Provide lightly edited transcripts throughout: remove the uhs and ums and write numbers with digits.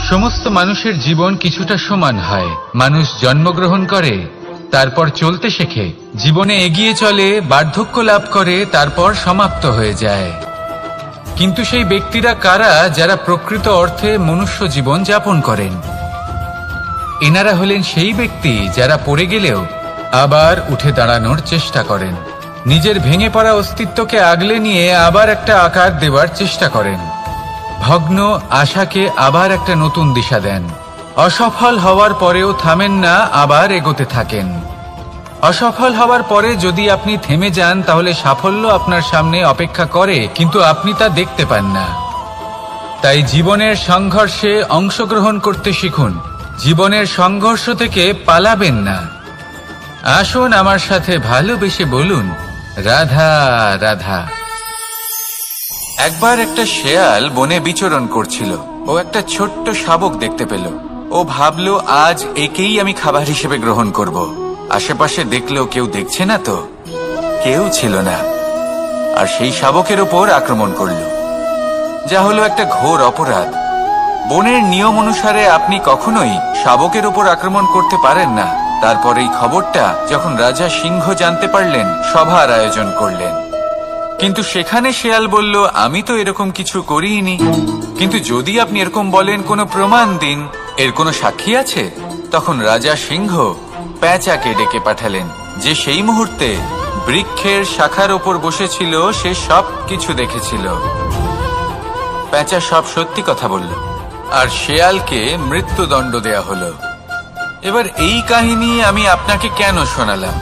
সমস্ত মানুষের জীবন কিছুটা সমান হয়। মানুষ জন্মগ্রহণ করে, তারপর চলতে শেখে, জীবনে এগিয়ে চলে, বার্ধক্য লাভ করে, তারপর সমাপ্ত হয়ে যায়। কিন্তু সেই ব্যক্তিরা কারা যারা প্রকৃত অর্থে মনুষ্য জীবন যাপন করেন? এনারা হলেন সেই ব্যক্তি যারা পড়ে গেলেও আবার উঠে দাঁড়ানোর চেষ্টা করেন, নিজের ভেঙে পড়া অস্তিত্বকে আগলে নিয়ে আবার একটা আকার দেওয়ার চেষ্টা করেন, ভগ্ন আশাকে আবার একটা নতুন দিশা দেন। অসফল হওয়ার পরেও থামেন না, আবার এগোতে থাকেন। অসফল হওয়ার পরে যদি আপনি থেমে যান তাহলে সাফল্য আপনার সামনে অপেক্ষা করে, কিন্তু আপনি তা দেখতে পান না। তাই জীবনের সংঘর্ষে অংশগ্রহণ করতে শিখুন, জীবনের সংঘর্ষ থেকে পালাবেন না। আসুন আমার সাথে ভালোবেসে বলুন, রাধা রাধা। একবার একটা শেয়াল বনে বিচরণ করছিল। ও একটা ছোট্ট শাবক দেখতে পেল। ও ভাবলো, আজ একেই আমি খাবার হিসেবে গ্রহণ করব। আশেপাশে দেখলো কেউ দেখছে না, তো কেউ ছিল না, আর সেই শাবকের ওপর আক্রমণ করল, যা হলো একটা ঘোর অপরাধ। বনের নিয়ম অনুসারে আপনি কখনোই শাবকের ওপর আক্রমণ করতে পারেন না। তারপর এই খবরটা যখন রাজা সিংহ জানতে পারলেন, সভার আয়োজন করলেন। কিন্তু সেখানে শেয়াল বলল, আমি তো এরকম কিছু করিনি। কিন্তু যদি আপনি এরকম বলেন, কোনো প্রমাণ দিন, এর কোনো সাক্ষী আছে? তখন রাজা সিংহ পেঁচাকে ডেকে পাঠালেন, যে সেই মুহূর্তে বৃক্ষের শাখার ওপর বসেছিল, সে সব কিছু দেখেছিল। পেঁচা সব সত্যি কথা বলল, আর শেয়ালকে মৃত্যুদণ্ড দেয়া হলো। এবার এই কাহিনী আমি আপনাকে কেন শোনালাম?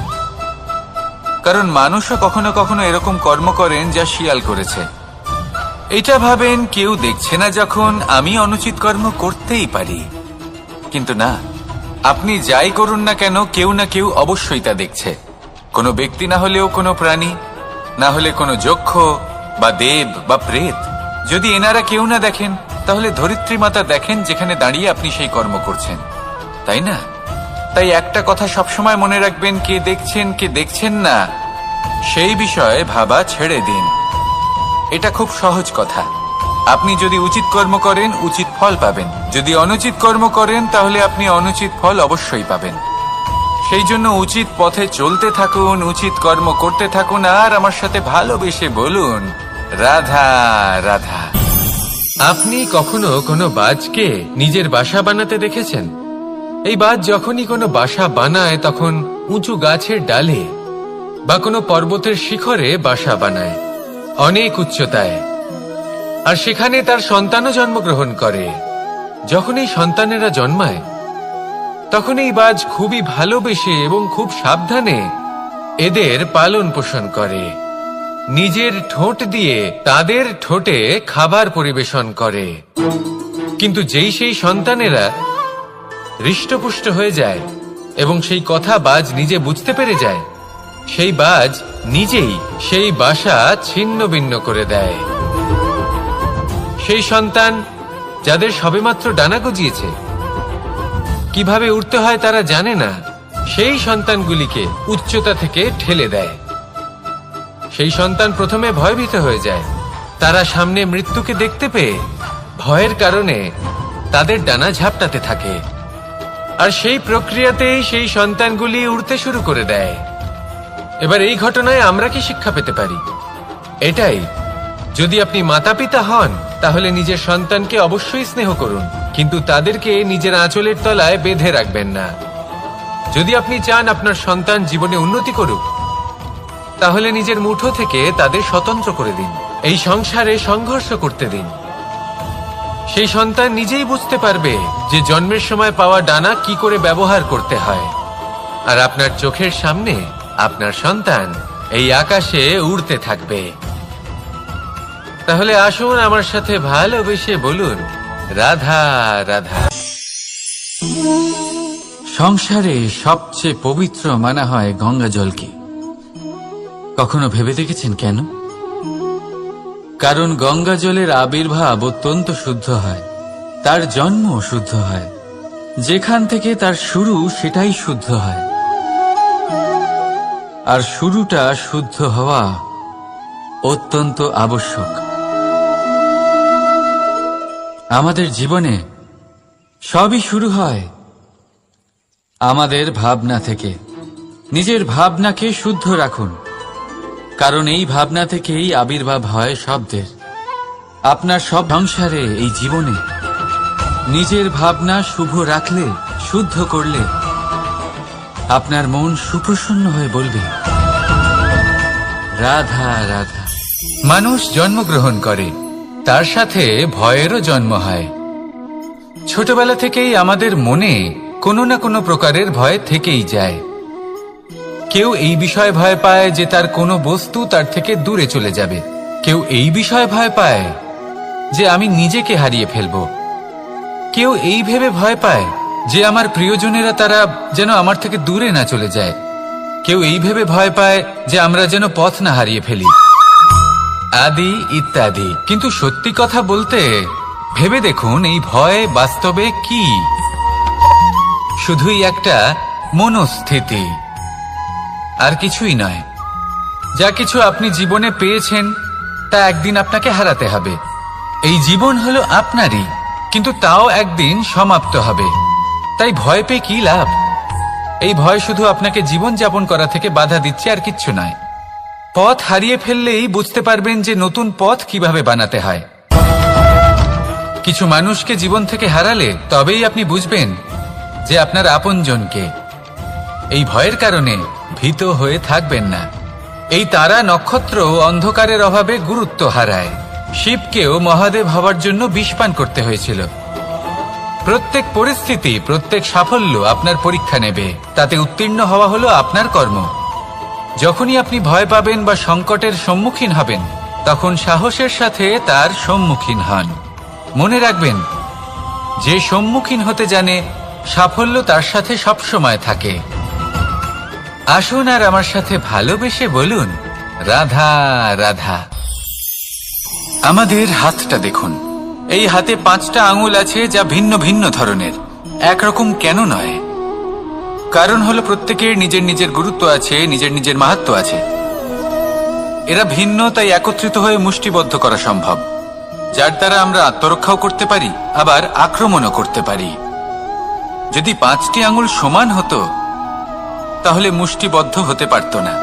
কারণ মানুষও কখনো কখনো এরকম কর্ম করেন যা শিয়াল করেছে। এটা ভাবেন কেউ দেখছে না, যখন আমি অনুচিত কর্ম করতেই পারি। কিন্তু না, আপনি যাই করুন না কেন, কেউ না কেউ অবশ্যই তা দেখছে। কোনো ব্যক্তি না হলেও কোনো প্রাণী, না হলে কোনো যক্ষ বা দেব বা প্রেত। যদি এনারা কেউ না দেখেন, তাহলে ধরিত্রী মাতা দেখেন, যেখানে দাঁড়িয়ে আপনি সেই কর্ম করছেন, তাই না? তাই একটা কথা সবসময় মনে রাখবেন, কে দেখছেন কে দেখছেন না সেই বিষয়ে ভাবা ছেড়ে দিন। এটা খুব সহজ কথা। আপনি যদি উচিত কর্ম করেন, উচিত ফল পাবেন। যদি অনুচিত কর্ম করেন, তাহলে আপনি অনুচিত ফল অবশ্যই পাবেন। সেই জন্য উচিত পথে চলতে থাকুন, উচিত কর্ম করতে থাকুন, আর আমার সাথে ভালোবেসে বলুন, রাধা রাধা। আপনি কখনো কোনো বাজকে নিজের বাসা বানাতে দেখেছেন? এই বাজ যখনই কোনো বাসা বানায়, তখন উঁচু গাছের ডালে বা কোনো পর্বতের শিখরে বাসা বানায়, অনেক উচ্চতায়, আর সেখানে তার সন্তানও জন্মগ্রহণ করে। যখন এই সন্তানেরা জন্মায়, তখন এই বাজ খুবই ভালোবেসে এবং খুব সাবধানে এদের পালন পোষণ করে। নিজের ঠোঁট দিয়ে তাদের ঠোঁটে খাবার পরিবেশন করে। কিন্তু যেই সেই সন্তানেরা হৃষ্টপুষ্ট হয়ে যায় এবং সেই কথা বাজ নিজে বুঝতে পেরে যায়, সেই বাজ নিজেই সেই বাসা ছিন্ন ভিন্ন করে দেয়। সেই সন্তান যাদের সবেমাত্র ডানা গজিয়েছে, কিভাবে উড়তে হয় তারা জানে না, সেই সন্তানগুলিকে উচ্চতা থেকে ঠেলে দেয়। সেই সন্তান প্রথমে ভয়ভীত হয়ে যায়। তারা সামনে মৃত্যুকে দেখতে পেয়ে ভয়ের কারণে তাদের ডানা ঝাপটাতে থাকে, আর সেই প্রক্রিয়াতেই সেই সন্তানগুলি উড়তে শুরু করে দেয়। এবার এই ঘটনায় আমরা কি শিক্ষা পেতে পারি? এটাই, যদি আপনি মাতা পিতা হন, তাহলে নিজের সন্তানকে অবশ্যই স্নেহ করুন, কিন্তু তাদেরকে নিজের আঁচলের তলায় বেঁধে রাখবেন না। যদি আপনি চান আপনার সন্তান জীবনে উন্নতি করুক, তাহলে নিজের মুঠো থেকে তাদের স্বতন্ত্র করে দিন। এই সংসারে সংঘর্ষ করতে দিন। সেই সন্তান নিজেই বুঝতে পারবে যে জন্মের সময় পাওয়া ডানা কি করে ব্যবহার করতে হয়। আর আপনার চোখের সামনে আপনার সন্তান এই আকাশে উড়তে থাকবে। তাহলে আসুন আমার সাথে ভালোবেসে বলুন, রাধা রাধা। সংসারে সবচেয়ে পবিত্র মানা হয় গঙ্গা জলকে। কখনো ভেবে দেখেছেন কেন? কারণ গঙ্গা জলের আবির্ভাব অত্যন্ত শুদ্ধ হয়, তার জন্ম শুদ্ধ হয়, যেখান থেকে তার শুরু সেটাই শুদ্ধ হয়। আর শুরুটা শুদ্ধ হওয়া অত্যন্ত আবশ্যক। আমাদের জীবনে সবই শুরু হয় আমাদের ভাবনা থেকে। নিজের ভাবনাকে শুদ্ধ রাখুন, কারণ এই ভাবনা থেকেই আবির্ভাব হয় শব্দের। আপনার সব সংসারে, এই জীবনে নিজের ভাবনা শুভ রাখলে, শুদ্ধ করলে আপনার মন সুপ্রসন্ন হয়ে বলবে রাধা রাধা। মানুষ জন্মগ্রহণ করে, তার সাথে ভয়েরও জন্ম হয়। ছোটবেলা থেকেই আমাদের মনে কোনো না কোনো প্রকারের ভয় থেকেই যায়। কেউ এই বিষয়ে ভয় পায় যে তার কোনো বস্তু তার থেকে দূরে চলে যাবে। কেউ এই বিষয়ে ভয় পায় যে আমি নিজেকে হারিয়ে ফেলব। কেউ এই ভেবে ভয় পায় যে আমার প্রিয়জনেরা তারা যেন আমার থেকে দূরে না চলে যায়। কেউ এই ভেবে ভয় পায় যে আমরা যেন পথ না হারিয়ে ফেলি, আদি ইত্যাদি। কিন্তু সত্যি কথা বলতে, ভেবে দেখুন এই ভয় বাস্তবে কি? শুধুই একটা মনোস্থিতি, আর কিছুই নয়। যা কিছু আপনি জীবনে পেয়েছেন তা একদিন আপনাকে হারাতে হবে। এই জীবন হলো আপনারই, কিন্তু তাও একদিন সমাপ্ত হবে। তাই ভয় পেয়ে কি লাভ? এই ভয় শুধু আপনাকে জীবন যাপন করা থেকে বাধা দিচ্ছে, আর কিচ্ছু নয়। পথ হারিয়ে ফেললেই বুঝতে পারবেন যে নতুন পথ কিভাবে বানাতে হয়। কিছু মানুষকে জীবন থেকে হারালে তবেই আপনি বুঝবেন যে আপনার আপনজনকে। এই ভয়ের কারণে ভীত হয়ে থাকবেন না। এই তারা নক্ষত্র অন্ধকারের অভাবে গুরুত্ব হারায়। শিবকেও মহাদেব হওয়ার জন্য বিষপান করতে হয়েছিল। প্রত্যেক পরিস্থিতি, প্রত্যেক সাফল্য আপনার পরীক্ষা নেবে। তাতে উত্তীর্ণ হওয়া হলো আপনার কর্ম। যখনই আপনি ভয় পাবেন বা সংকটের সম্মুখীন হবেন, তখন সাহসের সাথে তার সম্মুখীন হন। মনে রাখবেন, যে সম্মুখীন হতে জানে সাফল্য তার সাথে সবসময় থাকে। আসুন আর আমার সাথে ভালোবেসে বলুন রাধা রাধা। আমাদের হাতটা দেখুন। এই হাতে 5টা আঙুল আছে, যা ভিন্ন ভিন্ন ধরনের। একরকম কেন নয়? কারণ হলো প্রত্যেকের নিজের নিজের গুরুত্ব আছে, নিজের নিজের মাহাত্ম্য আছে। এরা ভিন্ন, তাই একত্রিত হয়ে মুষ্টিবদ্ধ করা সম্ভব, যার দ্বারা আমরা আত্মরক্ষাও করতে পারি, আবার আক্রমণও করতে পারি। যদি 5টি আঙুল সমান হতো তাহলে মুষ্টিবদ্ধ হতে পারত না,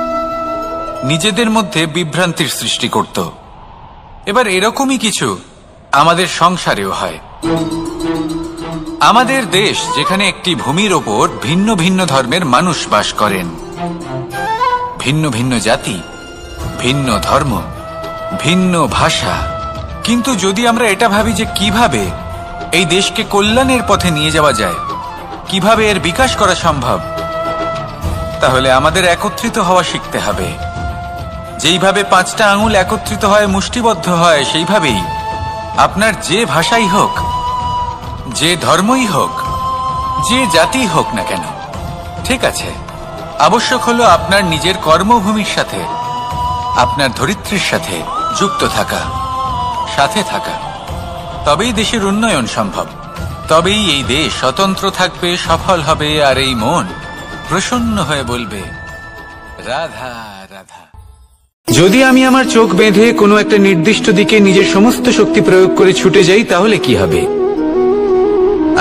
নিজেদের মধ্যে বিভ্রান্তির সৃষ্টি করত। এবার এরকমই কিছু আমাদের সংসারেও হয়। আমাদের দেশ, যেখানে একটি ভূমির ওপর ভিন্ন ভিন্ন ধর্মের মানুষ বাস করেন, ভিন্ন ভিন্ন জাতি, ভিন্ন ধর্ম, ভিন্ন ভাষা। কিন্তু যদি আমরা এটা ভাবি যে কিভাবে এই দেশকে কল্যাণের পথে নিয়ে যাওয়া যায়, কিভাবে এর বিকাশ করা সম্ভব, তাহলে আমাদের একত্রিত হওয়া শিখতে হবে। যেইভাবে 5টা আঙুল একত্রিত হয়, মুষ্টিবদ্ধ হয়, সেইভাবেই আপনার যে ভাষাই হোক, যে ধর্মই হোক, যে জাতি হোক না কেন, ঠিক আছে, আবশ্যক হলো আপনার নিজের কর্মভূমির সাথে, আপনার ধরিত্রীর সাথে যুক্ত থাকা, সাথে থাকা। তবেই দেশের উন্নয়ন সম্ভব। তবেই এই দেশ স্বতন্ত্র থাকবে, সফল হবে, আর এই মন প্রসন্ন হয়ে বলবে রাধা রাধা। যদি আমি আমার চোখ বেঁধে কোনো একটা নির্দিষ্ট দিকে নিজের সমস্ত শক্তি প্রয়োগ করে ছুটে যাই, তাহলে কি হবে?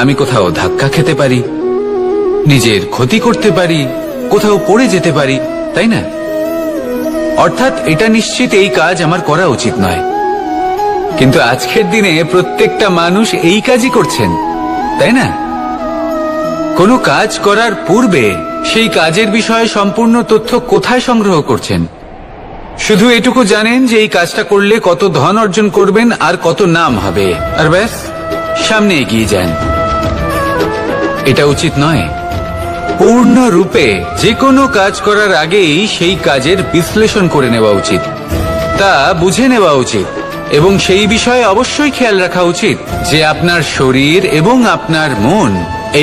আমি কোথাও ধাক্কা খেতে পারি, নিজের ক্ষতি করতে পারি, কোথাও পড়ে যেতে পারি, তাই না? অর্থাৎ এটা নিশ্চিত এই কাজ আমার করা উচিত নয়। কিন্তু আজকের দিনে প্রত্যেকটা মানুষ এই কাজই করছেন, তাই না? কোনো কাজ করার পূর্বে সেই কাজের বিষয়ে সম্পূর্ণ তথ্য কোথায় সংগ্রহ করছেন? শুধু এটুকু জানেন যে এই কাজটা করলে কত ধন অর্জন করবেন আর কত নাম হবে, আর ব্যাস সামনে এগিয়ে যান। এটা উচিত নয়। পূর্ণরূপে যে কোনো কাজ করার আগেই সেই কাজের বিশ্লেষণ করে নেওয়া উচিত, তা বুঝে নেওয়া উচিত, এবং সেই বিষয়ে অবশ্যই খেয়াল রাখা উচিত যে আপনার শরীর এবং আপনার মন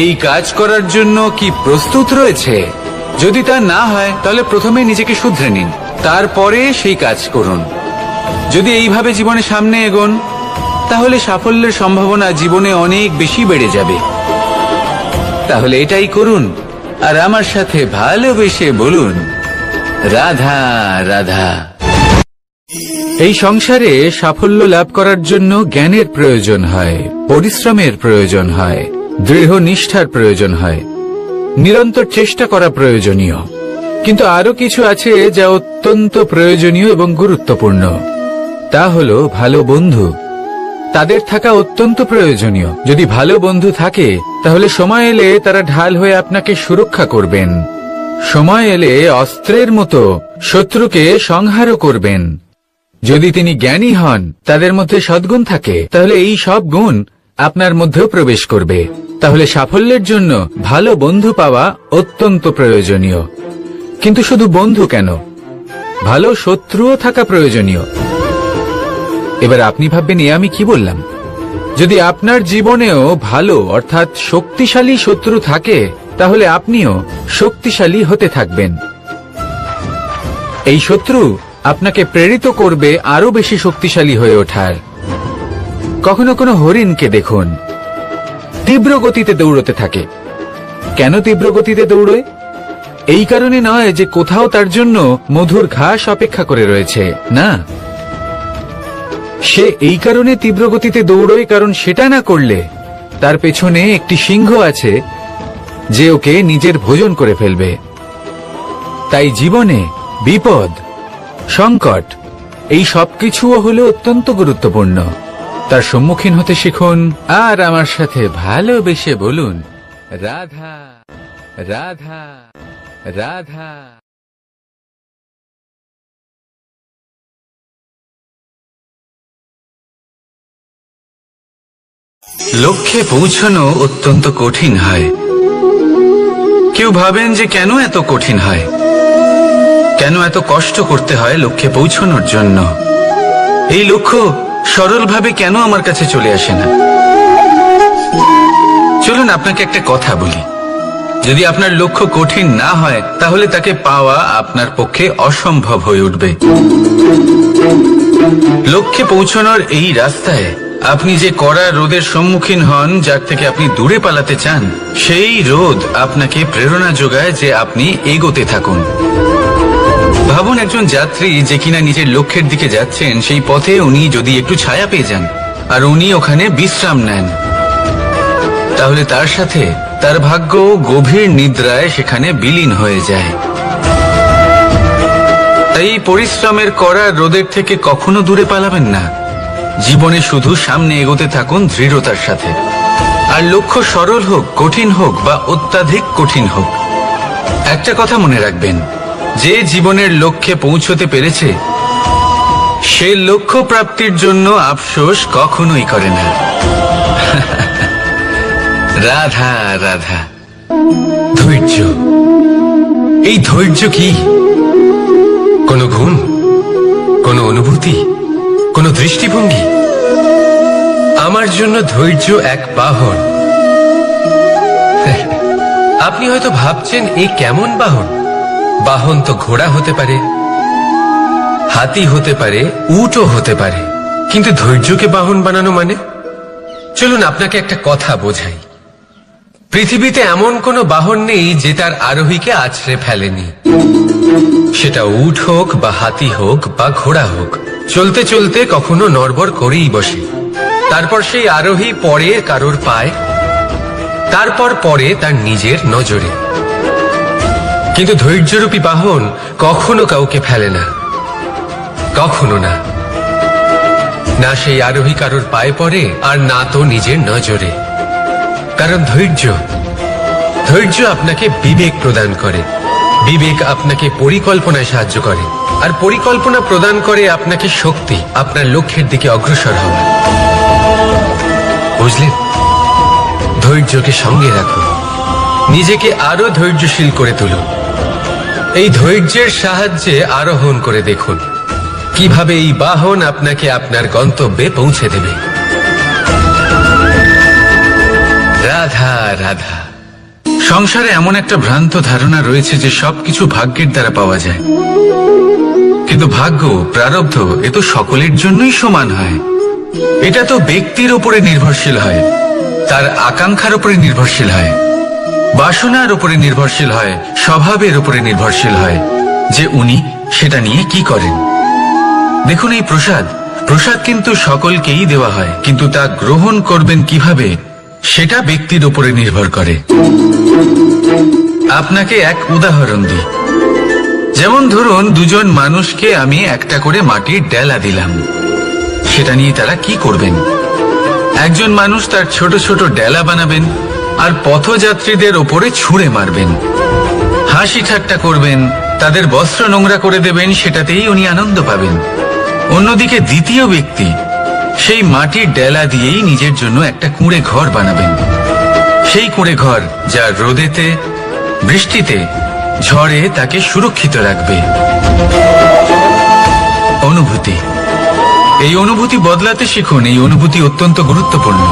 এই কাজ করার জন্য কি প্রস্তুত রয়েছে। যদি তা না হয়, তাহলে প্রথমে নিজেকে শুধরে নিন, তারপরে সেই কাজ করুন। যদি এইভাবে জীবনে সামনে এগোন, তাহলে সাফল্যের সম্ভাবনা জীবনে অনেক বেশি বেড়ে যাবে। তাহলে এটাই করুন, আর আমার সাথে ভালোবেসে বলুন রাধা রাধা। এই সংসারে সাফল্য লাভ করার জন্য জ্ঞানের প্রয়োজন হয়, পরিশ্রমের প্রয়োজন হয়, দৃঢ় নিষ্ঠার প্রয়োজন হয়, নিরন্তর চেষ্টা করা প্রয়োজনীয়। কিন্তু আরো কিছু আছে যা অত্যন্ত প্রয়োজনীয় এবং গুরুত্বপূর্ণ। তা হলো ভালো বন্ধু। তাদের থাকা অত্যন্ত প্রয়োজনীয়। যদি ভালো বন্ধু থাকে তাহলে সময় এলে তারা ঢাল হয়ে আপনাকে সুরক্ষা করবেন। সময় এলে অস্ত্রের মতো শত্রুকে সংহারও করবেন। যদি তিনি জ্ঞানী হন, তাদের মধ্যে সদ্গুণ থাকে, তাহলে এই সব গুণ আপনার মধ্যেও প্রবেশ করবে। তাহলে সাফল্যের জন্য ভালো বন্ধু পাওয়া অত্যন্ত প্রয়োজনীয়। কিন্তু শুধু বন্ধু কেন, ভালো শত্রুও থাকা প্রয়োজনীয়। এবার আপনি ভাববেন, আমি কি বললাম? যদি আপনার জীবনেও ভালো অর্থাৎ শক্তিশালী শত্রু থাকে, তাহলে আপনিও শক্তিশালী হতে থাকবেন। এই শত্রু আপনাকে প্রেরিত করবে আরো বেশি শক্তিশালী হয়ে ওঠার। কখনো কোনো হরিণকে দেখুন, তীব্র গতিতে দৌড়তে থাকে। কেন তীব্র গতিতে দৌড়ে? এই কারণে নয় যে কোথাও তার জন্য মধুর ঘাস অপেক্ষা করে রয়েছে, না। সে এই কারণে তীব্র গতিতে দৌড়য় কারণ সেটা না করলে তার পেছনে একটি সিংহ আছে যে ওকে নিজের ভোজন করে ফেলবে। তাই জীবনে বিপদ, সংকট, এই সবকিছুও হলো অত্যন্ত গুরুত্বপূর্ণ। তার সম্মুখীন হতে শিখুন আর আমার সাথে ভালোবেসে বলুন, রাধা রাধা রাধা। লক্ষ্যে পৌঁছানো অত্যন্ত কঠিন হয়। কেউ ভাবেন যে কেন এত কঠিন হয়, কেন এত কষ্ট করতে হয় লক্ষ্যে পৌঁছানোর জন্য। এই লক্ষ্য সরলভাবে কেন আমার কাছে চলে আসে না? চলুন আপনাকে একটা কথা বলি, যদি আপনার লক্ষ্য কঠিন না হয় তাহলে তাকে পাওয়া আপনার পক্ষে অসম্ভব হয়ে উঠবে। লক্ষ্যে পৌঁছানোর এই রাস্তায় আপনি যে কড়া রোদের সম্মুখীন হন, যার থেকে আপনি দূরে পালাতে চান, সেই রোদ আপনাকে প্রেরণা যোগায় যে আপনি এগোতে থাকুন। ভাবুন একজন যাত্রী যে কিনা নিজের লক্ষ্যের দিকে যাচ্ছেন, সেই পথে উনি যদি একটু ছায়া পেয়ে যান আর উনি ওখানে বিশ্রাম নেন, তাহলে তার সাথে তার ভাগ্য গভীর নিদ্রায় সেখানে বিলীন হয়ে যায়। তাই পরিশ্রমের কড়া রোদের থেকে কখনো দূরে পালাবেন না। জীবনে শুধু সামনে এগোতে থাকুন দৃঢ়তার সাথে। আর লক্ষ্য সরল হোক, কঠিন হোক বা অত্যাধিক কঠিন হোক, একটা কথা মনে রাখবেন, যে জীবনের লক্ষ্যে পৌঁছতে পেরেছে সে লক্ষ্য প্রাপ্তির জন্য আফসোস কখনোই করে না। রাধা রাধা। ধৈর্য, এই ধৈর্য কি কোনো গুণ, কোনো অনুভূতি, কোনো দৃষ্টিভঙ্গি? আমার জন্য ধৈর্য এক বাহন। আপনি হয়তো ভাবছেন, এই কেমন বাহন? বাহন তো ঘোড়া হতে পারে, হাতি হতে পারে, উটও হতে পারে, কিন্তু ধৈর্যকে বাহন বানানো মানে? চলুন আপনাকে একটা কথা বোঝাই। পৃথিবীতে এমন কোনো বাহন নেই যে তার আরোহীকে আছড়ে ফেলেনি। সেটা উট হোক বা হাতি হোক বা ঘোড়া হোক, চলতে চলতে কখনো নড়বড় করেই বসে। তারপর সেই আরোহী পড়ে কারোর পায়, তারপর পড়ে তার নিজের নজরে। কিন্তু ধৈর্যরূপী বাহন কখনো কাউকে ফেলে না, কখনো না। না সেই আরোহী কারোর পায়ে পড়ে আর না তো নিজের নজরে। কারণ ধৈর্য আপনাকে বিবেক প্রদান করে, বিবেক আপনাকে পরিকল্পনায় সাহায্য করে, আর পরিকল্পনা প্রদান করে আপনাকে শক্তি আপনার লক্ষ্যের দিকে অগ্রসর হওয়ার। বুঝলেন? ধৈর্যকে সঙ্গে রাখুন, নিজেকে আরো ধৈর্যশীল করে তুলুন। এই ধৈর্যের সাহায্যে আরোহণ করে দেখুন কিভাবে এই বাহন আপনাকে আপনার গন্তব্যে পৌঁছে দেবে। রাধা রাধা। সংসারে এমন একটা ভ্রান্ত ধারণা রয়েছে যে সবকিছু ভাগ্যের দ্বারা পাওয়া যায়, কিন্তু ভাগ্য, প্রারব্ধ এ তো সকলের জন্যই সমান হয়। এটা তো ব্যক্তির উপরে নির্ভরশীল হয়, তার আকাঙ্ক্ষার উপরে নির্ভরশীল হয়, বাসনার উপরে নির্ভরশীল হয়, স্বভাবের উপরে নির্ভরশীল হয় যে উনি সেটা নিয়ে কি করেন। দেখুন, এই প্রসাদ কিন্তু সকলকেই দেওয়া হয়, কিন্তু তা গ্রহণ করবেন কিভাবে সেটা ব্যক্তির উপরে নির্ভর করে। আপনাকে এক উদাহরণ দিই। যেমন ধরুন, দুজন মানুষকে আমি একটা করে মাটির ডেলা দিলাম, সেটা নিয়ে তারা কি করবেন? একজন মানুষ তার ছোট ছোট ডেলা বানাবেন আর পথযাত্রীদের ওপরে ছুঁড়ে মারবেন, হাসি ঠাট্টা করবেন, তাদের বস্ত্র নোংরা করে দেবেন, সেটাতেই উনি আনন্দ পাবেন। অন্যদিকে দ্বিতীয় ব্যক্তি সেই মাটির ডেলা দিয়েই নিজের জন্য একটা কুঁড়ে ঘর বানাবেন। সেই কুঁড়ে ঘর যা রোদেতে, বৃষ্টিতে, ঝড়ে তাকে সুরক্ষিত রাখবে। অনুভূতি, এই অনুভূতি বদলাতে শিখুন। এই অনুভূতি অত্যন্ত গুরুত্বপূর্ণ।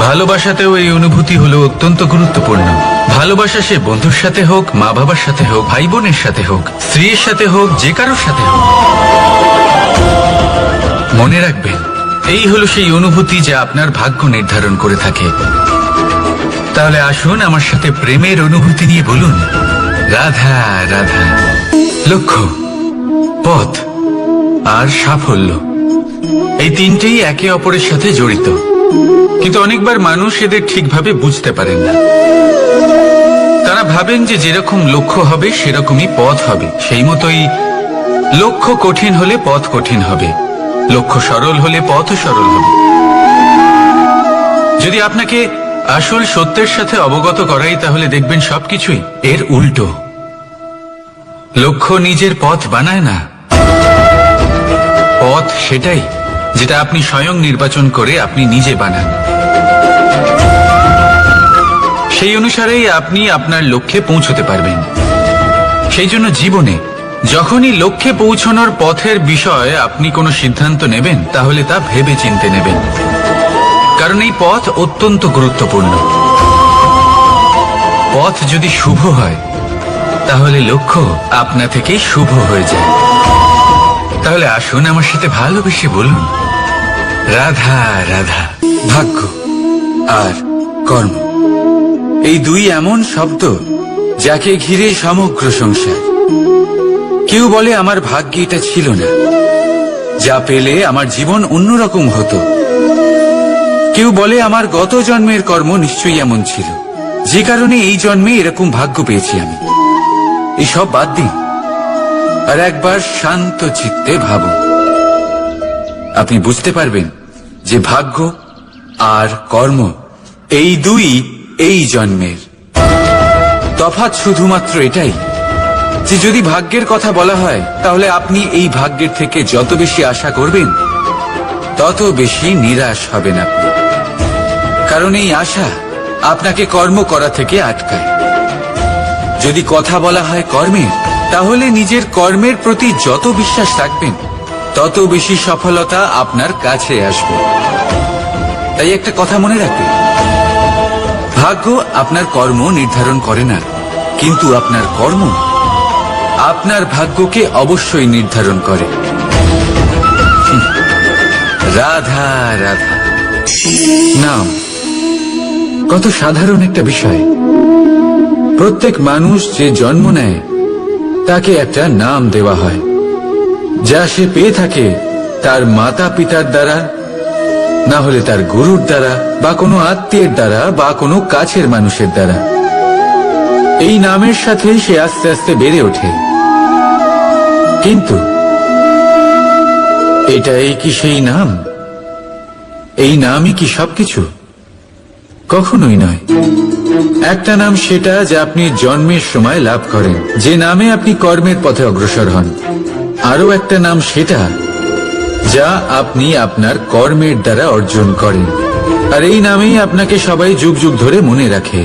ভালোবাসাতেও এই অনুভূতি হলো অত্যন্ত গুরুত্বপূর্ণ। ভালোবাসা সে বন্ধুর সাথে হোক, মা বাবার সাথে হোক, ভাই বোনের সাথে হোক, স্ত্রীর সাথে হোক, যে কারোর সাথে হোক। মনে রাখবেন, এই হলো সেই অনুভূতি যা আপনার ভাগ্য নির্ধারণ করে থাকে। তাহলে আসুন আমার সাথে প্রেমের অনুভূতি নিয়ে বলুন, রাধা রাধা। লক্ষ্য, পথ আর সাফল্য, এই তিনটেই একে অপরের সাথে জড়িত, কিন্তু অনেকবার মানুষ এদের ঠিকভাবে বুঝতে পারেন না। তারা ভাবেন যে যেরকম লক্ষ্য হবে সেরকমই পথ হবে, সেই মতোই লক্ষ্য কঠিন হলে পথ কঠিন হবে, লক্ষ্য সরল হলে পথও সরল হবে। যদি আপনাকে আসল সত্যের সাথে অবগত করাই, তাহলে দেখবেন সবকিছুই এর উল্টো। লক্ষ্য নিজের পথ বানায় না, পথ সেটাই যেটা আপনি স্বয়ং নির্বাচন করে আপনি নিজে বানান। সেই অনুসারেই আপনি আপনার লক্ষ্যে পৌঁছতে পারবেন। সেই জন্য জীবনে যখনই লক্ষ্যে পৌঁছানোর পথের বিষয়ে আপনি কোনো সিদ্ধান্ত নেবেন, তাহলে তা ভেবে চিন্তে নেবেন, কারণ এই পথ অত্যন্ত গুরুত্বপূর্ণ। পথ যদি শুভ হয়, তাহলে লক্ষ্য আপনা থেকেই শুভ হয়ে যায়। তাহলে আসুন আমার সাথে ভালোবেসে বলুন, রাধা রাধা। ভাগ্য আর কর্ম, এই দুই এমন শব্দ যাকে ঘিরে সমগ্র সংসার। কেউ বলে আমার ভাগ্যে এটা ছিল না, যা পেলে আমার জীবন অন্যরকম হতো। কেউ বলে আমার গত জন্মের কর্ম নিশ্চয়ই এমন ছিল, যে কারণে এই জন্মে এরকম ভাগ্য পেয়েছি আমি। এসব বাদ দিন আর একবার শান্ত চিত্তে ভাবুন। আপনি বুঝতে পারবেন যে ভাগ্য আর কর্ম এই দুই এই জন্মের। তফাৎ শুধুমাত্র এটাই যে যদি ভাগ্যের কথা বলা হয়, তাহলে আপনি এই ভাগ্যের থেকে যত বেশি আশা করবেন, তত বেশি নিরাশ হবেন আপনি। কারণ এই আশা আপনাকে কর্ম করা থেকে আটকায়। যদি কথা বলা হয় কর্মের, তাহলে নিজের কর্মের প্রতি যত বিশ্বাস রাখবেন, তত বেশি সফলতা আপনার কাছে আসবে। তাই একটা কথা মনে রাখবেন, ভাগ্য আপনার কর্ম নির্ধারণ করে না, কিন্তু আপনার কর্ম আপনার ভাগ্যকে অবশ্যই নির্ধারণ করে। রাধা রাধা। নাম কত সাধারণ একটা বিষয়। প্রত্যেক মানুষ যে জন্ম নেয়, তাকে একটা নাম দেওয়া হয়, যা সে পেয়ে থাকে তার মাতা পিতার দ্বারা, না হলে তার গুরুর দ্বারা, বা কোনো আত্মীয়ের দ্বারা, বা কোনো কাছের মানুষের দ্বারা। এই নামের সাথে সে আস্তে আস্তে বেড়ে ওঠে। কিন্তু এটাই কি সেই নাম? এই নামই কি সবকিছু? কখনোই নয়। একটা নাম সেটা যা আপনি জন্মের সময় লাভ করেন, যে নামে আপনি কর্মের পথে অগ্রসর হন। আরো একটা নাম সেটা যা আপনি আপনার কর্মের দ্বারা অর্জন করেন, আর এই নামেই আপনাকে সবাই যুগ যুগ ধরে মনে রাখে।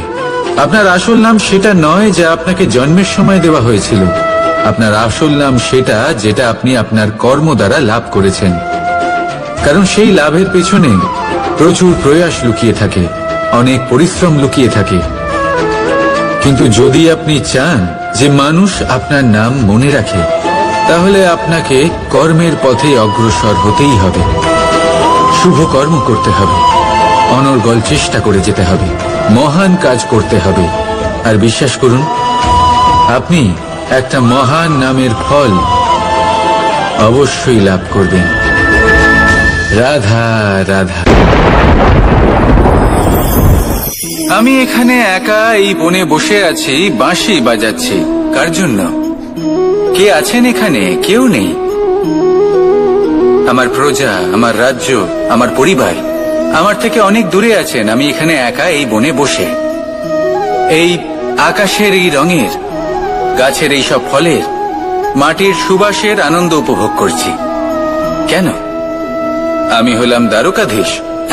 আপনার আসল নাম সেটা নয় যা আপনাকে জন্মের সময় দেওয়া হয়েছিল। আপনার আসল নাম সেটা যেটা আপনি আপনার কর্ম দ্বারা লাভ করেছেন, কারণ সেই লাভের পেছনে প্রচুর প্রয়াস লুকিয়ে থাকে, অনেক পরিশ্রম লুকিয়ে থাকে। কিন্তু যদি আপনি চান যে মানুষ আপনার নাম মনে রাখে, তাহলে আপনাকে কর্মের পথে অগ্রসর হতেই হবে। শুভ কর্ম করতে হবে, অনর্গল চেষ্টা করে যেতে হবে, মহান কাজ করতে হবে। আর বিশ্বাস করুন, আপনি একটা মহান নামের ফল অবশ্যই লাভ করবেন। রাধা রাধা। আমি এখানে একা এই বনে বসে আছি, বাঁশি বাজাচ্ছি। কার জন্য? কে আছেন এখানে? কেউ নেই। আমার প্রজা, আমার রাজ্য, আমার পরিবার আমার থেকে অনেক দূরে আছেন। আমি এখানে একা এই বনে বসে এই আকাশের এই রঙের, গাছের এই সব ফলের, মাটির সুবাসের আনন্দ উপভোগ করছি। কেন? আমি হলাম দ্বারকাধীশ।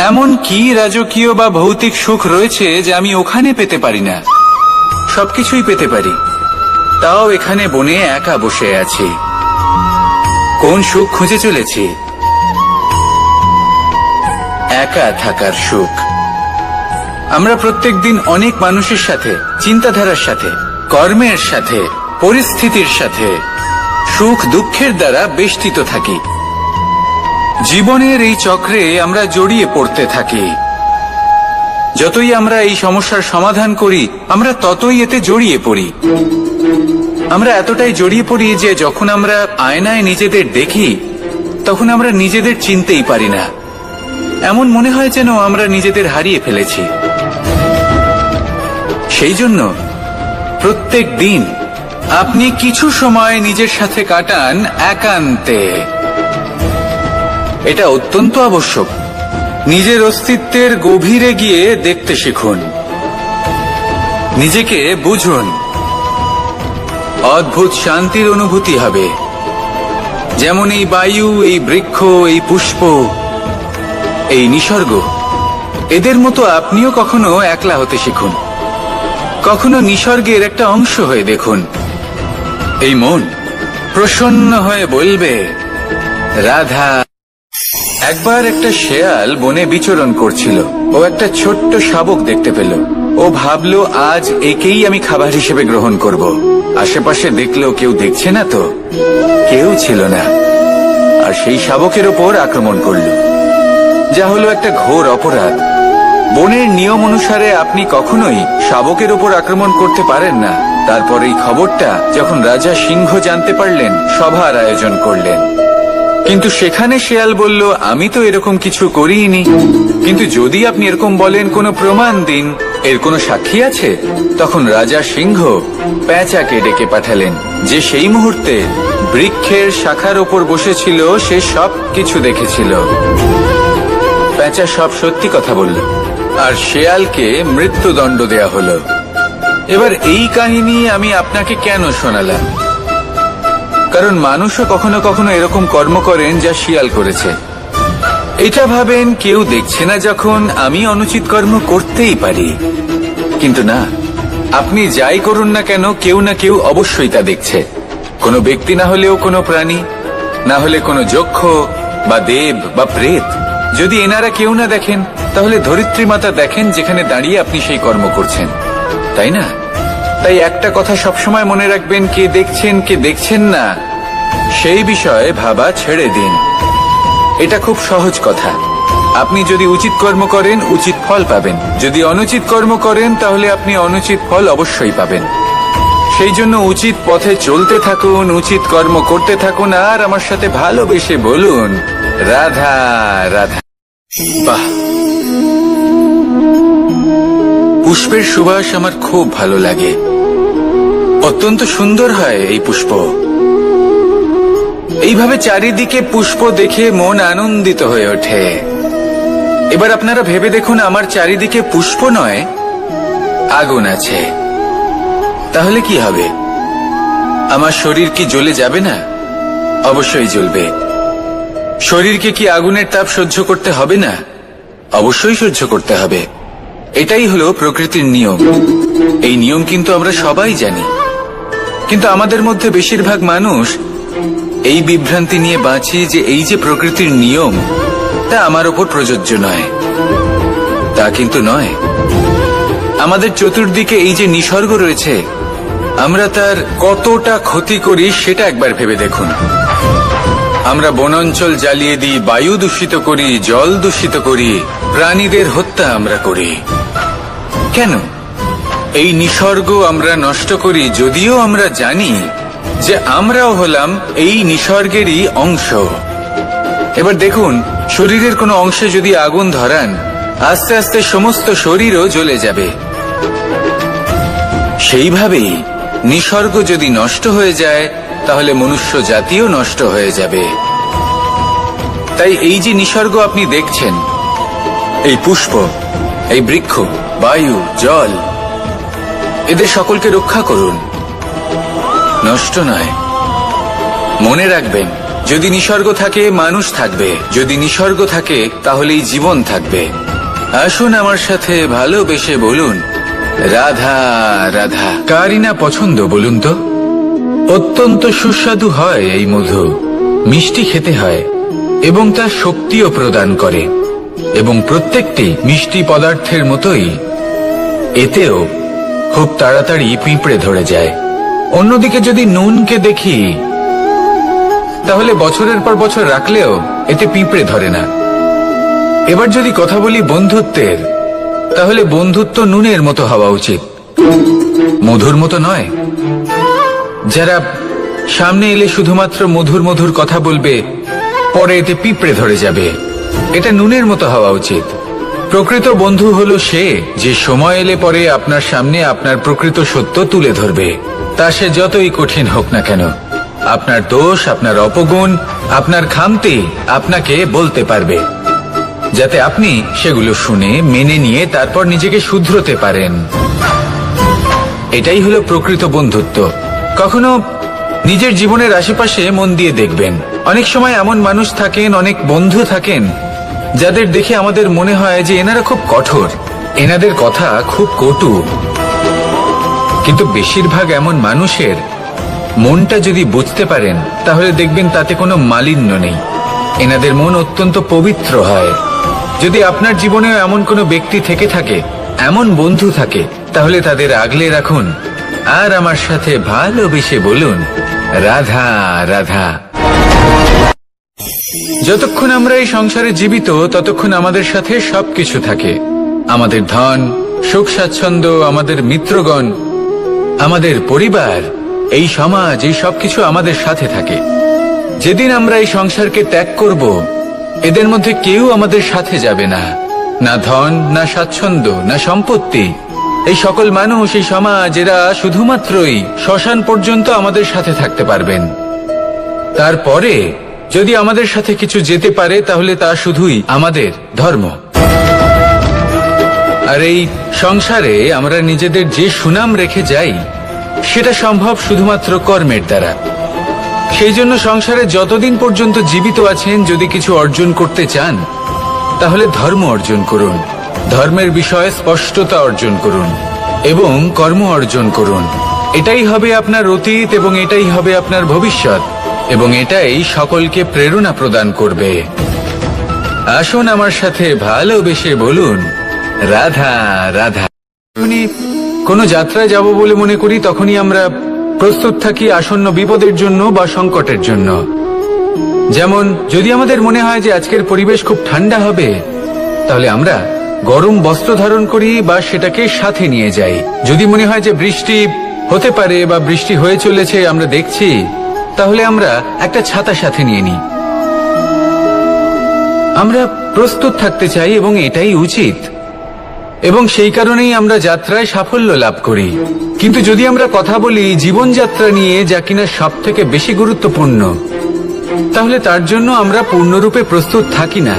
এমন কি রাজকীয় বা ভৌতিক সুখ রয়েছে যে আমি ওখানে পেতে পারি না? সবকিছুই পেতে পারি, তাও এখানে বনে একা বসে আছি। কোন সুখ খুঁজে চলেছি? একা থাকার সুখ। আমরা প্রত্যেকদিন অনেক মানুষের সাথে, চিন্তাধারার সাথে, কর্মের সাথে, পরিস্থিতির সাথে, সুখ দুঃখের দ্বারা বেষ্টিত থাকি। জীবনের এই চক্রে আমরা জড়িয়ে পড়তে থাকি। যতই আমরা এই সমস্যার সমাধান করি, আমরা ততই এতে জড়িয়ে পড়ি। আমরা এতটাই জড়িয়ে পড়ি যে যখন আমরা আয়নায় নিজেদের দেখি, তখন আমরা নিজেদের চিনতেই পারি না। এমন মনে হয় যেন আমরা নিজেদের হারিয়ে ফেলেছি। সেই জন্য প্রত্যেক দিন আপনি কিছু সময় নিজের সাথে কাটান একান্তে। এটা অত্যন্ত আবশ্যক। নিজের অস্তিত্বের গভীরে গিয়ে দেখতে শিখুন, নিজেকে বুঝুন। অদ্ভুত শান্তির অনুভূতি হবে। যেমন এই বায়ু, এই বৃক্ষ, এই পুষ্প, এই নিসর্গ, এদের মতো আপনিও কখনো একলা হতে শিখুন। কখনো নিসর্গের একটা অংশ হয়ে দেখুন। এই মন প্রসন্ন হয়ে বলবে, রাধা। একবার একটা শেয়াল বনে বিচরণ করছিল। ও একটা ছোট্ট শাবক দেখতে পেল। ও ভাবলো, আজ একেই আমি খাবার হিসেবে গ্রহণ করব। আশেপাশে দেখলো কেউ দেখছে না তো, কেউ ছিল না। আর সেই শাবকের ওপর আক্রমণ করল, যা হলো একটা ঘোর অপরাধ। বনের নিয়ম অনুসারে আপনি কখনোই শাবকের ওপর আক্রমণ করতে পারেন না। তারপর এই খবরটা যখন রাজা সিংহ জানতে পারলেন, সভার আয়োজন করলেন। কিন্তু সেখানে শেয়াল বলল, আমি তো এরকম কিছু করিনি। কিন্তু যদি আপনি এরকম বলেন, কোনো প্রমাণ দিন, এর কোনো সাক্ষী আছে? তখন রাজা সিংহ পেঁচাকে ডেকে পাঠালেন, যে সেই মুহূর্তে বৃক্ষের শাখার ওপর বসেছিল। সে সব কিছু দেখেছিল। পেঁচা সব সত্যি কথা বলল, আর শেয়ালকে মৃত্যুদণ্ড দেয়া হলো। এবার এই কাহিনী আমি আপনাকে কেন শোনালাম? কারণ মানুষও কখনো কখনো এরকম কর্ম করেন যা শিয়াল করেছে। এটা ভাবেন কেউ দেখছে না, যখন আমি অনুচিত কর্ম করতেই পারি। কিন্তু না, আপনি যাই করুন না কেন, কেউ না কেউ অবশ্যই তা দেখছে। কোনো ব্যক্তি না হলেও কোনো প্রাণী, না হলে কোনো যক্ষ বা দেব বা প্রেত। যদি এনারা কেউ না দেখেন, তাহলে ধরিত্রী মাতা দেখেন, যেখানে দাঁড়িয়ে আপনি সেই কর্ম করছেন, তাই না? তাই একটা কথা সবসময় মনে রাখবেন, কে দেখছেন কে দেখছেন না সেই বিষয়ে ভাবা ছেড়ে দিন। এটা খুব সহজ কথা। আপনি যদি উচিত কর্ম করেন, উচিত ফল পাবেন। যদি অনুচিত কর্ম করেন, তাহলে আপনি অনুচিত ফল অবশ্যই পাবেন। সেই জন্য উচিত পথে চলতে থাকুন, উচিত কর্ম করতে থাকুন, আর আমার সাথে ভালোবেসে বলুন, রাধা রাধা। বাহ, পুষ্পের সুবাস আমার খুব ভালো লাগে। অত্যন্ত সুন্দর হয় এই পুষ্প। এইভাবে চারিদিকে পুষ্প দেখে মন আনন্দিত হয়ে ওঠে। এবার আপনারা ভেবে দেখুন, আমার চারিদিকে পুষ্প নয়, আগুন আছে। তাহলে কি হবে? আমার শরীর কি জ্বলে যাবে না? অবশ্যই জ্বলবে। শরীরকে কি আগুনের তাপ সহ্য করতে হবে না? অবশ্যই সহ্য করতে হবে। এটাই হলো প্রকৃতির নিয়ম। এই নিয়ম কিন্তু আমরা সবাই জানি, কিন্তু আমাদের মধ্যে বেশিরভাগ মানুষ এই বিভ্রান্তি নিয়ে বাঁচি যে এই যে প্রকৃতির নিয়ম, তা আমার ওপর প্রযোজ্য নয়। তা কিন্তু নয়। আমাদের চতুর্দিকে এই যে নিসর্গ রয়েছে, আমরা তার কতটা ক্ষতি করি সেটা একবার ভেবে দেখুন। আমরা বনাঞ্চল জ্বালিয়ে দিই, বায়ু দূষিত করি, জল দূষিত করি, প্রাণীদের হত্যা আমরা করি। কেন? এই নিসর্গ আমরা নষ্ট করি, যদিও আমরা জানি যে আমরাও হলাম এই নিসর্গেরই অংশ। এবার দেখুন, শরীরের কোনো অংশে যদি আগুন ধরান, আস্তে আস্তে সমস্ত শরীরও জ্বলে যাবে। সেইভাবেই নিসর্গ যদি নষ্ট হয়ে যায় তাহলে মনুষ্য জাতিও নষ্ট হয়ে যাবে। তাই এই যে নিসর্গ আপনি দেখছেন, এই পুষ্প, এই বৃক্ষ, বায়ু, জল, এদের সকলকে রক্ষা করুন, নষ্ট নয়। মনে রাখবেন, যদি নিসর্গ থাকে মানুষ থাকবে, যদি নিসর্গ থাকে তাহলেই জীবন থাকবে। আসুন আমার সাথে ভালোবেসে বলুন, রাধা রাধা। কারই না পছন্দ বলুন তো? অত্যন্ত সুস্বাদু হয় এই মধু, মিষ্টি খেতে হয় এবং তা শক্তিও প্রদান করে। এবং প্রত্যেকটি মিষ্টি পদার্থের মতোই এতেও খুব তাড়াতাড়ি পিঁপড়ে ধরে যায়। অন্যদিকে যদি নুনকে দেখি, তাহলে বছরের পর বছর রাখলেও এতে পিঁপড়ে ধরে না। এবার যদি কথা বলি বন্ধুত্বের, তাহলে বন্ধুত্ব নুনের মতো হওয়া উচিত, মধুর মতো নয়। যারা সামনে এলে শুধুমাত্র মধুর মধুর কথা বলবে, পরে এতে পিঁপড়ে ধরে যাবে, এটা নুনের মতো হওয়া উচিত। প্রকৃত বন্ধু হলো সে যে সময় এলে পরে আপনার সামনে আপনার প্রকৃত সত্য তুলে ধরবে, তা সে যতই কঠিন হোক না কেন। আপনার দোষ, আপনার অপগুণ, আপনার খামতি আপনাকে বলতে পারবে, যাতে আপনি সেগুলো শুনে মেনে নিয়ে তারপর নিজেকে শুধরোতে পারেন। এটাই হলো প্রকৃত বন্ধুত্ব। কখনো নিজের জীবনের আশেপাশে মন দিয়ে দেখবেন, অনেক সময় এমন মানুষ থাকেন, অনেক বন্ধু থাকেন, যাদের দেখে আমাদের মনে হয় যে এনারা খুব কঠোর, এনাদের কথা খুব কটু। কিন্তু বেশিরভাগ এমন মানুষের মনটা যদি বুঝতে পারেন, তাহলে দেখবেন তাতে কোনো মালিন্য নেই, এনাদের মন অত্যন্ত পবিত্র হয়। যদি আপনার জীবনেও এমন কোনো ব্যক্তি থেকে থাকে, এমন বন্ধু থাকে, তাহলে তাদের আগলে রাখুন আর আমার সাথে ভালোবেসে বলুন, রাধা রাধা। যতক্ষণ আমরা এই সংসারে জীবিত, ততক্ষণ আমাদের সাথে সবকিছু থাকে। আমাদের ধন, সুখ স্বাচ্ছন্দ্য, আমাদের মিত্রগণ, আমাদের পরিবার, এই সমাজ, এই সবকিছু আমাদের সাথে থাকে। যেদিন আমরা এই সংসারকে ত্যাগ করব, এদের মধ্যে কেউ আমাদের সাথে যাবে না, না ধন, না স্বাচ্ছন্দ্য, না সম্পত্তি। এই সকল মানুষ, এই সমাজ, এরা শুধুমাত্রই শ্মশান পর্যন্ত আমাদের সাথে থাকতে পারবেন। তারপরে যদি আমাদের সাথে কিছু যেতে পারে, তাহলে তা শুধুই আমাদের ধর্ম। আর এই সংসারে আমরা নিজেদের যে সুনাম রেখে যাই, সেটা সম্ভব শুধুমাত্র কর্মের দ্বারা। সেই জন্য সংসারে যতদিন পর্যন্ত জীবিত আছেন, যদি কিছু অর্জন করতে চান, তাহলে ধর্ম অর্জন করুন, ধর্মের বিষয়ে স্পষ্টতা অর্জন করুন এবং কর্ম অর্জন করুন। এটাই হবে আপনার অতীত এবং এটাই হবে আপনার ভবিষ্যৎ, এবং এটাই সকলকে প্রেরণা প্রদান করবে। আসুন আমার সাথে ভালোবেসে বলুন, রাধা রাধা। যখনই কোনো যাত্রায় যাব বলে মনে করি, তখনই আমরা প্রস্তুত থাকি আসন্ন বিপদের জন্য বা সংকটের জন্য। যেমন যদি আমাদের মনে হয় যে আজকের পরিবেশ খুব ঠান্ডা হবে, তাহলে আমরা গরম বস্ত্র ধারণ করি বা সেটাকে সাথে নিয়ে যাই। যদি মনে হয় যে বৃষ্টি হতে পারে বা বৃষ্টি হয়ে চলেছে, আমরা দেখছি, তাহলে আমরা একটা ছাতা সাথে নিয়ে নিই। আমরা প্রস্তুত থাকতে চাই এবং এটাই উচিত, এবং সেই কারণেই আমরা যাত্রায় সাফল্য লাভ করি। কিন্তু যদি আমরা কথা বলি জীবনযাত্রা নিয়ে, যা কিনা সব থেকে বেশি গুরুত্বপূর্ণ, তাহলে তার জন্য আমরা পূর্ণরূপে প্রস্তুত থাকি না।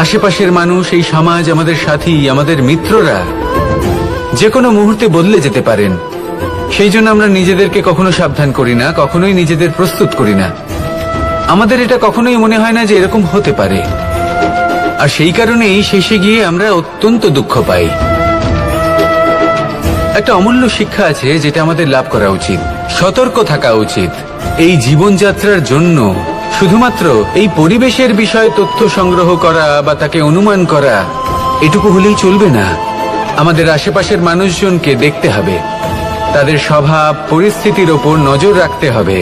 আশেপাশের মানুষ, এই সমাজ, আমাদের সাথী, আমাদের মিত্ররা যে কোনো মুহূর্তে বদলে যেতে পারেন। সেই জন্য আমরা নিজেদেরকে কখনো সাবধান করি না, কখনোই নিজেদের প্রস্তুত করি না। আমাদের এটা কখনোই মনে হয় না যে এরকম হতে পারে, আর সেই কারণেই শেষে গিয়ে আমরা অত্যন্ত দুঃখ পাই। একটা অমূল্য শিক্ষা আছে যেটা আমাদের লাভ করা উচিত, সতর্ক থাকা উচিত। এই জীবনযাত্রার জন্য শুধুমাত্র এই পরিবেশের বিষয়ে তথ্য সংগ্রহ করা বা তাকে অনুমান করা, এটুকু হলেই চলবে না। আমাদের আশেপাশের মানুষজনকে দেখতে হবে, তাদের স্বভাব, পরিস্থিতির ওপর নজর রাখতে হবে।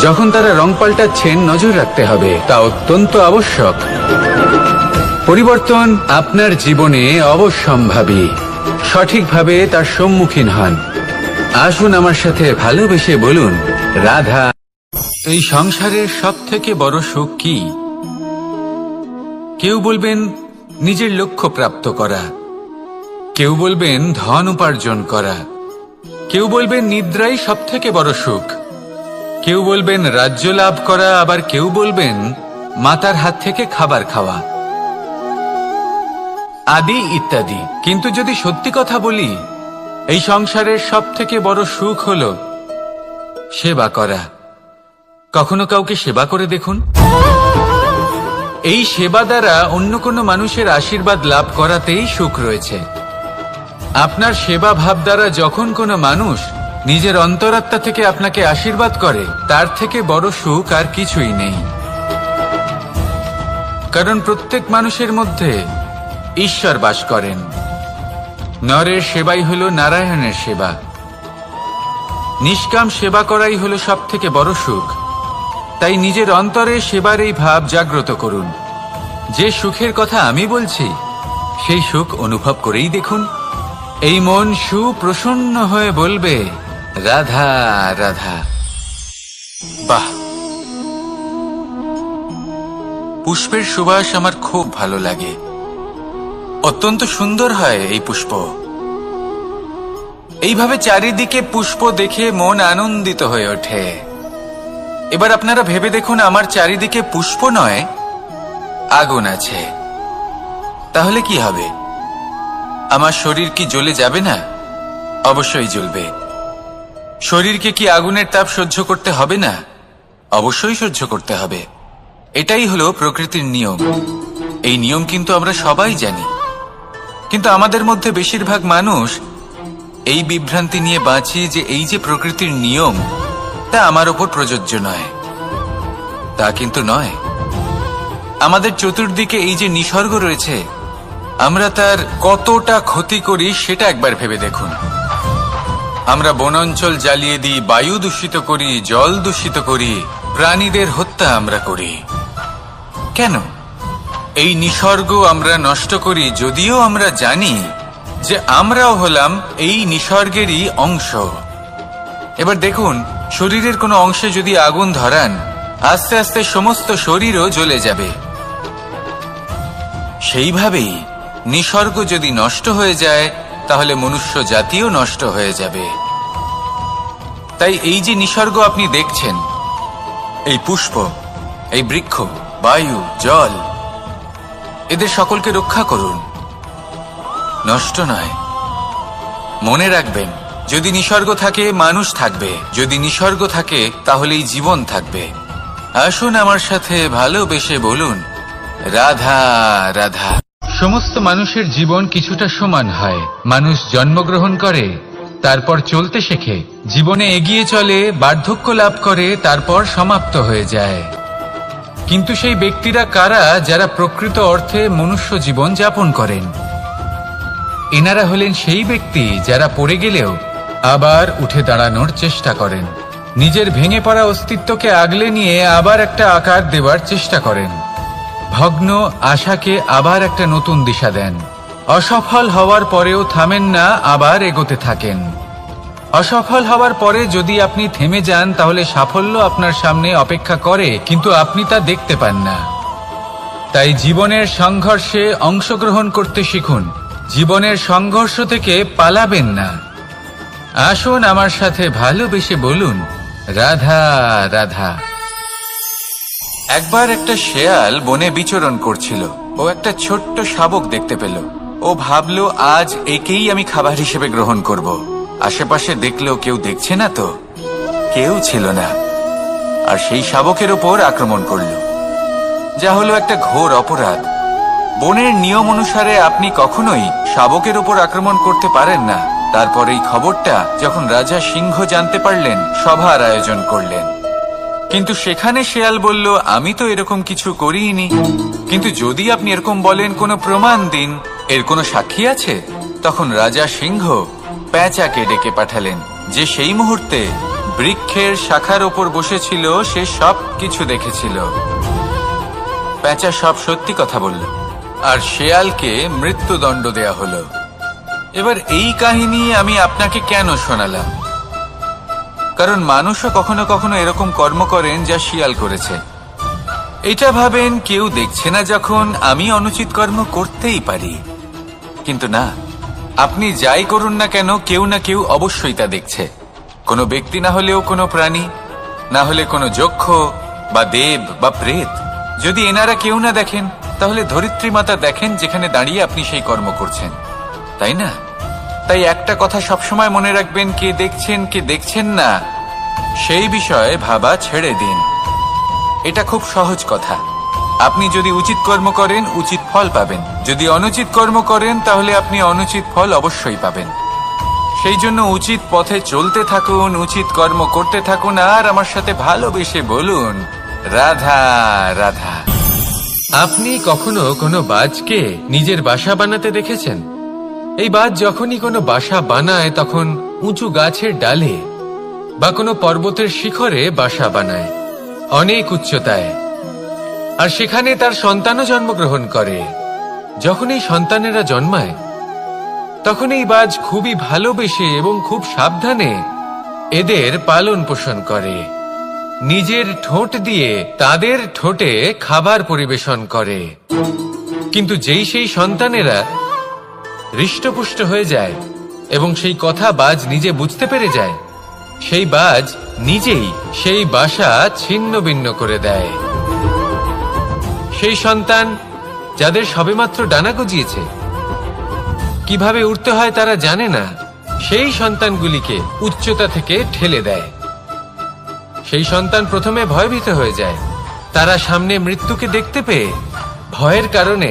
যখন তারা রং পাল্টাচ্ছেন, নজর রাখতে হবে, তা অত্যন্ত আবশ্যক। পরিবর্তন আপনার জীবনে অবশ্যম্ভাবী, সঠিকভাবে তার সম্মুখীন হন। আসুন আমার সাথে ভালোবেসে বলুন, রাধা। এই সংসারের সব থেকে বড় সুখ কি? কেউ বলবেন নিজের লক্ষ্য প্রাপ্ত করা, কেউ বলবেন ধন উপার্জন করা, কেউ বলবেন নিদ্রাই সবথেকে বড় সুখ, কেউ বলবেন রাজ্য লাভ করা, আবার কেউ বলবেন মাতার হাত থেকে খাবার খাওয়া, আদি ইত্যাদি। কিন্তু যদি সত্যি কথা বলি, এই সংসারের সবথেকে বড় সুখ হলো সেবা করা। কখনো কাউকে সেবা করে দেখুন। এই সেবা দ্বারা অন্য কোনো মানুষের আশীর্বাদ লাভ করাতেই সুখ রয়েছে। আপনার সেবা ভাব দ্বারা যখন কোনো মানুষ নিজের অন্তরাত্মা থেকে আপনাকে আশীর্বাদ করে, তার থেকে বড় সুখ আর কিছুই নেই। কারণ প্রত্যেক মানুষের মধ্যে ঈশ্বর বাস করেন। নরের সেবাই হলো নারায়ণের সেবা। নিষ্কাম সেবা করাই হলো সব থেকে বড় সুখ। তাই নিজের অন্তরে সেবার এই ভাব জাগ্রত করুন। যে সুখের কথা আমি বলছি, সেই সুখ অনুভব করেই দেখুন। এই মন সুপ্রসন্ন হয়ে বলবে, রাধা রাধা। বাহ, পুষ্পের সুবাস আমার খুব ভালো লাগে। অত্যন্ত সুন্দর হয় এই পুষ্প। এইভাবে চারিদিকে পুষ্প দেখে মন আনন্দিত হয়ে ওঠে। এবার আপনারা ভেবে দেখুন, আমার চারিদিকে পুষ্প নয়, আগুন আছে। তাহলে কি হবে? আমার শরীর কি জ্বলে যাবে না? অবশ্যই জ্বলবে। শরীরকে কি আগুনের তাপ সহ্য করতে হবে না? অবশ্যই সহ্য করতে হবে। এটাই হলো প্রকৃতির নিয়ম। এই নিয়ম কিন্তু আমরা সবাই জানি, কিন্তু আমাদের মধ্যে বেশিরভাগ মানুষ এই বিভ্রান্তি নিয়ে বাঁচি যে এই যে প্রকৃতির নিয়ম, তা আমার ওপর প্রযোজ্য নয়। তা কিন্তু নয়। আমাদের চতুর্দিকে এই যে নিসর্গ রয়েছে, আমরা তার কতটা ক্ষতি করি সেটা একবার ভেবে দেখুন। আমরা বনাঞ্চল জ্বালিয়ে দিই, বায়ু দূষিত করি, জল দূষিত করি, প্রাণীদের হত্যা আমরা করি। কেন? এই নিসর্গ আমরা নষ্ট করি, যদিও আমরা জানি যে আমরাও হলাম এই নিসর্গেরই অংশ। এবার দেখুন, শরীরের কোনো অংশে যদি আগুন ধরান, আস্তে আস্তে সমস্ত শরীরও জ্বলে যাবে। সেইভাবেই নিসর্গ যদি নষ্ট হয়ে যায়, তাহলে মনুষ্য জাতিও নষ্ট হয়ে যাবে। তাই এই যে নিসর্গ আপনি দেখছেন, এই পুষ্প, এই বৃক্ষ, বায়ু, জল, এদের সকলকে রক্ষা করুন, নষ্ট নয়। মনে রাখবেন, যদি নিসর্গ থাকে মানুষ থাকবে, যদি নিসর্গ থাকে তাহলেই জীবন থাকবে। আসুন আমার সাথে ভালোবেসে বলুন, রাধা রাধা। সমস্ত মানুষের জীবন কিছুটা সমান হয়। মানুষ জন্মগ্রহণ করে, তারপর চলতে শেখে, জীবনে এগিয়ে চলে, বার্ধক্য লাভ করে, তারপর সমাপ্ত হয়ে যায়। কিন্তু সেই ব্যক্তিরা কারা যারা প্রকৃত অর্থে মনুষ্য জীবন যাপন করেন? এনারা হলেন সেই ব্যক্তি যারা পড়ে গেলেও আবার উঠে দাঁড়ানোর চেষ্টা করেন, নিজের ভেঙে পড়া অস্তিত্বকে আগলে নিয়ে আবার একটা আকার দেওয়ার চেষ্টা করেন, ভগ্ন আশাকে আবার একটা নতুন দিশা দেন। অসফল হওয়ার পরেও থামেন না, আবার এগোতে থাকেন। অসফল হওয়ার পরে যদি আপনি থেমে যান, তাহলে সাফল্য আপনার সামনে অপেক্ষা করে, কিন্তু আপনি তা দেখতে পান না। তাই জীবনের সংঘর্ষে অংশগ্রহণ করতে শিখুন। জীবনের সংঘর্ষ থেকে পালাবেন না। আসুন আমার সাথে ভালোবেসে বলুন, রাধা রাধা। একবার একটা শেয়াল বনে বিচরণ করছিল। ও একটা ছোট্ট শাবক দেখতে পেল। ও ভাবলো, আজ একেই আমি খাবার হিসেবে গ্রহণ করব। আশেপাশে দেখলো কেউ দেখছে না তো, কেউ ছিল না, আর সেই শাবকের ওপর আক্রমণ করল, যা হলো একটা ঘোর অপরাধ। বনের নিয়ম অনুসারে আপনি কখনোই শাবকের ওপর আক্রমণ করতে পারেন না। তারপর এই খবরটা যখন রাজা সিংহ জানতে পারলেন, সভার আয়োজন করলেন। কিন্তু সেখানে শেয়াল বলল, আমি তো এরকম কিছু করিনি। কিন্তু যদি আপনি এরকম বলেন, কোনো প্রমাণ দিন, এর কোনো সাক্ষী আছে? তখন রাজা সিংহ পেঁচাকে ডেকে পাঠালেন, যে সেই মুহূর্তে বৃক্ষের শাখার ওপর বসেছিল, সে সব কিছু দেখেছিল। পেঁচা সব সত্যি কথা বলল, আর শেয়ালকে মৃত্যুদণ্ড দেয়া হলো। এবার এই কাহিনী আমি আপনাকে কেন শোনালাম? কারণ মানুষও কখনো কখনো এরকম কর্ম করেন যা শিয়াল করেছে। এটা ভাবেন কেউ দেখছে না যখন আমি অনুচিত কর্ম করতেই পারি, কিন্তু না, আপনি যাই করুন না কেন কেউ না কেউ অবশ্যই তা দেখছে। কোনো ব্যক্তি না হলেও কোনো প্রাণী, না হলে কোনো যক্ষ বা দেব বা প্রেত। যদি এনারা কেউ না দেখেন, তাহলে ধরিত্রী মাতা দেখেন যেখানে দাঁড়িয়ে আপনি সেই কর্ম করছেন, তাই না? তাই একটা কথা সবসময় মনে রাখবেন, কে দেখছেন কে দেখছেন না সেই বিষয়ে ভাবা ছেড়ে দিন। এটা খুব সহজ কথা। আপনি যদি উচিত কর্ম করেন উচিত ফল পাবেন, যদি অনুচিত কর্ম করেন তাহলে আপনি অনুচিত ফল অবশ্যই পাবেন। সেই জন্য উচিত পথে চলতে থাকুন, উচিত কর্ম করতে থাকুন, আর আমার সাথে ভালোবেসে বলুন রাধা রাধা। আপনি কখনো কোনো বাজকে নিজের বাসা বানাতে দেখেছেন? এই বাজ যখনই কোনো বাসা বানায় তখন উঁচু গাছের ডালে বা কোনো পর্বতের শিখরে বাসা বানায়, অনেক উচ্চতায়, আর সেখানে তার সন্তানও জন্মগ্রহণ করে। যখন এই সন্তানেরা জন্মায় তখন এই বাজ খুবই ভালোবেসে এবং খুব সাবধানে এদের পালন পোষণ করে, নিজের ঠোঁট দিয়ে তাদের ঠোঁটে খাবার পরিবেশন করে। কিন্তু যেই সেই সন্তানেরা হৃষ্টপুষ্ট হয়ে যায় এবং সেই কথা বাজ নিজে বুঝতে পেরে যায়, সেই বাজ নিজেই সেই বাসা ছিন্ন ভিন্ন করে দেয়। সেই সন্তান যাদের সবেমাত্র ডানা গজিয়েছে, কিভাবে উঠতে হয় তারা জানে না, সেই সন্তানগুলিকে উচ্চতা থেকে ঠেলে দেয়। সেই সন্তান প্রথমে ভয়ভীত হয়ে যায়। তারা সামনে মৃত্যুকে দেখতে পেয়ে ভয়ের কারণে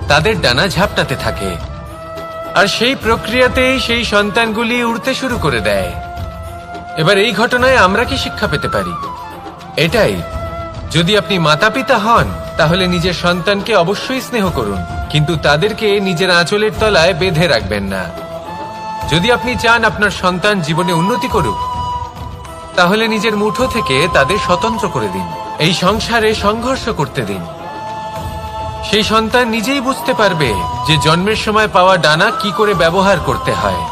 তাদের ডানা ঝাপটাতে থাকে, আর সেই প্রক্রিয়াতেই সেই সন্তানগুলি উড়তে শুরু করে দেয়। এবার এই ঘটনায় আমরা কি শিক্ষা পেতে পারি? এটাই, যদি আপনি মাতা পিতা হন তাহলে নিজের সন্তানকে অবশ্যই স্নেহ করুন, কিন্তু তাদেরকে নিজের আঁচলের তলায় বেঁধে রাখবেন না। যদি আপনি চান আপনার সন্তান জীবনে উন্নতি করুক, তাহলে নিজের মুঠো থেকে তাদের স্বতন্ত্র করে দিন, এই সংসারে সংঘর্ষ করতে দিন। সেই সন্তান নিজেই বুঝতে পারবে যে জন্মের সময় পাওয়া ডানা কি করে ব্যবহার করতে হয়,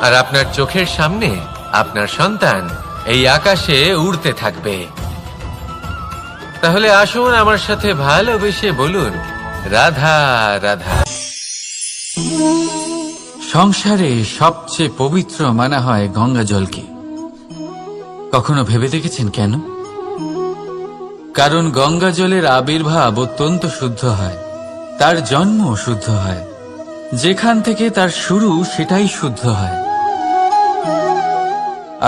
আর আপনার চোখের সামনে আপনার সন্তান এই আকাশে উড়তে থাকবে। তাহলে আসুন আমার সাথে ভালোবেসে বলুন রাধা রাধা। সংসারে সবচেয়ে পবিত্র মানা হয় গঙ্গা জলকে। কখনো ভেবে দেখেছেন কেন? কারণ গঙ্গা জলের আবির্ভাব অত্যন্ত শুদ্ধ হয়, তার জন্ম শুদ্ধ হয়, যেখান থেকে তার শুরু সেটাই শুদ্ধ হয়।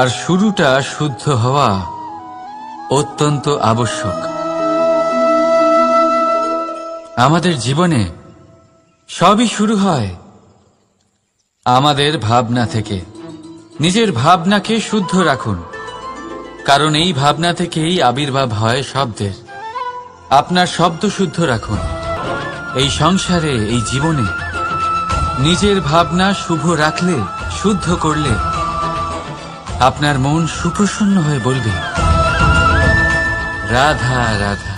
আর শুরুটা শুদ্ধ হওয়া অত্যন্ত আবশ্যক। আমাদের জীবনে সবই শুরু হয় আমাদের ভাবনা থেকে। নিজের ভাবনাকে শুদ্ধ রাখুন, কারণ এই ভাবনা থেকেই আবির্ভাব হয় শব্দের। আপনার শব্দ শুদ্ধ রাখুন। এই সংসারে, এই জীবনে নিজের ভাবনা শুভ রাখলে, শুদ্ধ করলে আপনার মন সুপ্রসন্ন হয়ে বলবে রাধা রাধা।